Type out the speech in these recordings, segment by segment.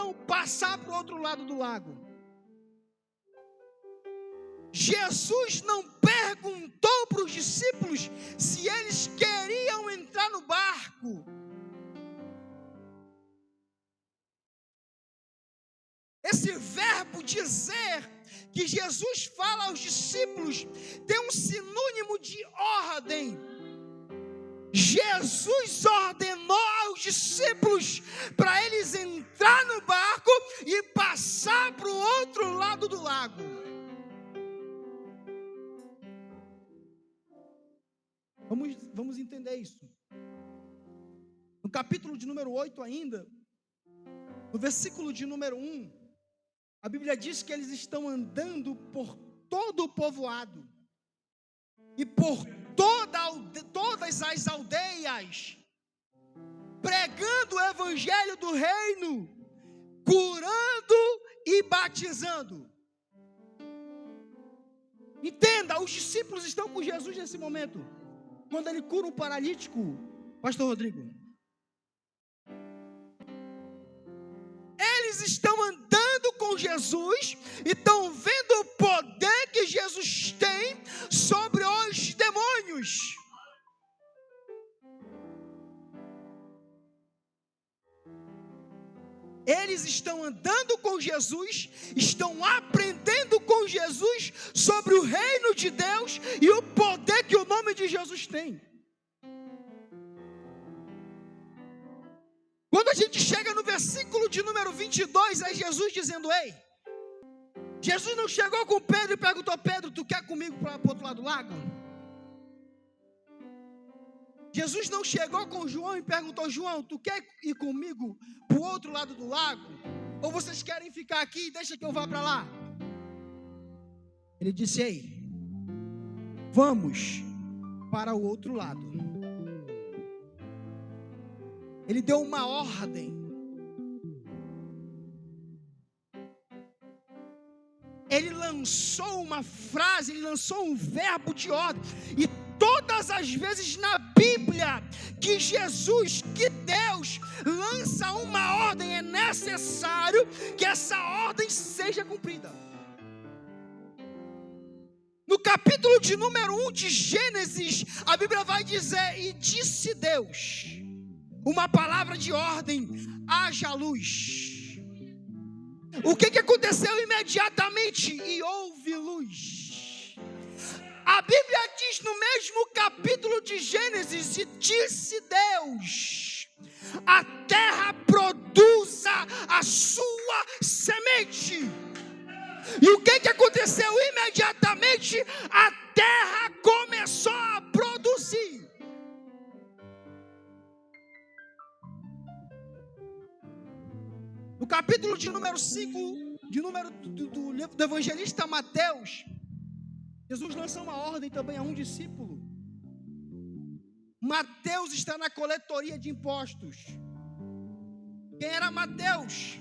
queriam passar para o outro lado do lago. Jesus não perguntou para os discípulos se eles queriam entrar no barco. Esse verbo dizer que Jesus fala aos discípulos tem um sinônimo de ordem. Jesus ordenou aos discípulos para eles entrar no barco e passar para o outro lado do lago. Vamos entender isso. No capítulo de número 8 ainda, no versículo de número 1, a Bíblia diz que eles estão andando por todo o povoado e por todas as aldeias, pregando o evangelho do reino, curando e batizando. Entenda, os discípulos estão com Jesus nesse momento. Quando ele cura um paralítico, pastor Rodrigo, eles estão andando com Jesus e estão vendo o poder que Jesus tem sobre os demônios. Eles estão andando com Jesus, estão aprendendo com Jesus sobre o reino de Deus e o poder que o nome de Jesus tem. Quando a gente chega no versículo de número 22, é Jesus dizendo: ei, Jesus não chegou com Pedro e perguntou: Pedro, tu quer comigo para o outro lado do lago? Jesus não chegou com João e perguntou: João, tu quer ir comigo para o outro lado do lago? Ou vocês querem ficar aqui e deixa que eu vá para lá? Ele disse: ei, vamos para o outro lado. Ele deu uma ordem. Ele lançou uma frase, ele lançou um verbo de ordem. E todas as vezes na Bíblia que Jesus, que Deus lança uma ordem, é necessário que essa ordem seja cumprida. No capítulo de número 1 de Gênesis, a Bíblia vai dizer: e disse Deus, uma palavra de ordem, haja luz. O que aconteceu imediatamente? E houve luz. A Bíblia diz no mesmo capítulo de Gênesis: e disse Deus, a terra produza a sua semente. E o que aconteceu imediatamente? A terra começou a produzir. No capítulo de número 5, do livro do evangelista Mateus, Jesus lança uma ordem também a um discípulo. Mateus está na coletoria de impostos. Quem era Mateus?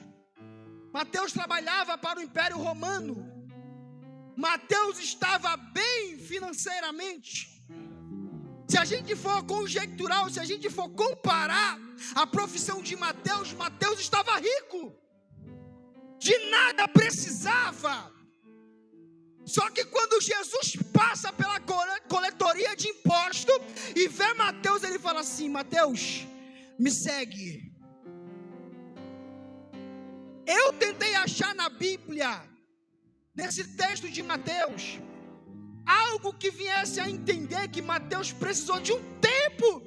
Mateus trabalhava para o Império Romano. Mateus estava bem financeiramente. Se a gente for conjectural, se a gente for comparar a profissão de Mateus, Mateus estava rico. De nada precisava. Só que quando Jesus passa pela coletoria de imposto e vê Mateus, ele fala assim: Mateus, me segue. Eu tentei achar na Bíblia, nesse texto de Mateus, algo que viesse a entender que Mateus precisou de um tempo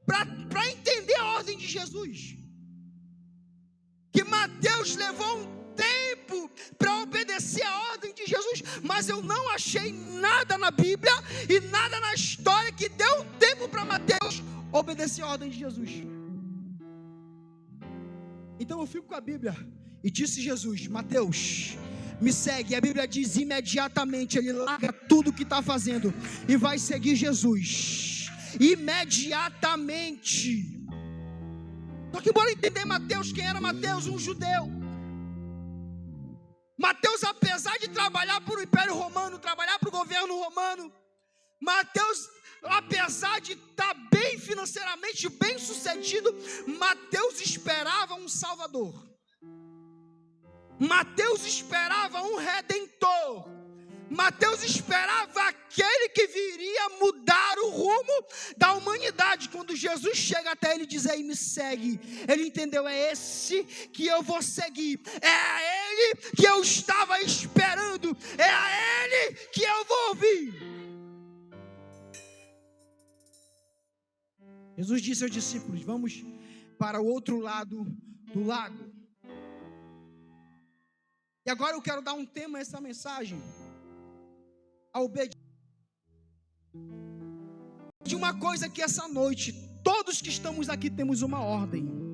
para entender a ordem de Jesus. Que Mateus levou um tempo para obedecer a ordem de Jesus, mas eu não achei nada na Bíblia e nada na história que deu um tempo para Mateus obedecer a ordem de Jesus. Então eu fico com a Bíblia. E disse Jesus: Mateus, me segue. E a Bíblia diz: imediatamente ele larga tudo que está fazendo e vai seguir Jesus. Imediatamente. Só que bora entender Mateus. Quem era Mateus? Um judeu. Mateus, apesar de trabalhar para o Império Romano, trabalhar para o governo romano, Mateus, apesar de estar bem financeiramente, bem sucedido, Mateus esperava um Salvador. Mateus esperava um redentor. Mateus esperava aquele que viria mudar o rumo da humanidade. Quando Jesus chega até ele e diz: aí me segue, ele entendeu, é esse que eu vou seguir, é a ele que eu estava esperando, é a ele que eu vou ouvir. Jesus disse aos discípulos: vamos para o outro lado do lago. E agora eu quero dar um tema a essa mensagem: a obediência. De uma coisa que essa noite, todos que estamos aqui temos uma ordem.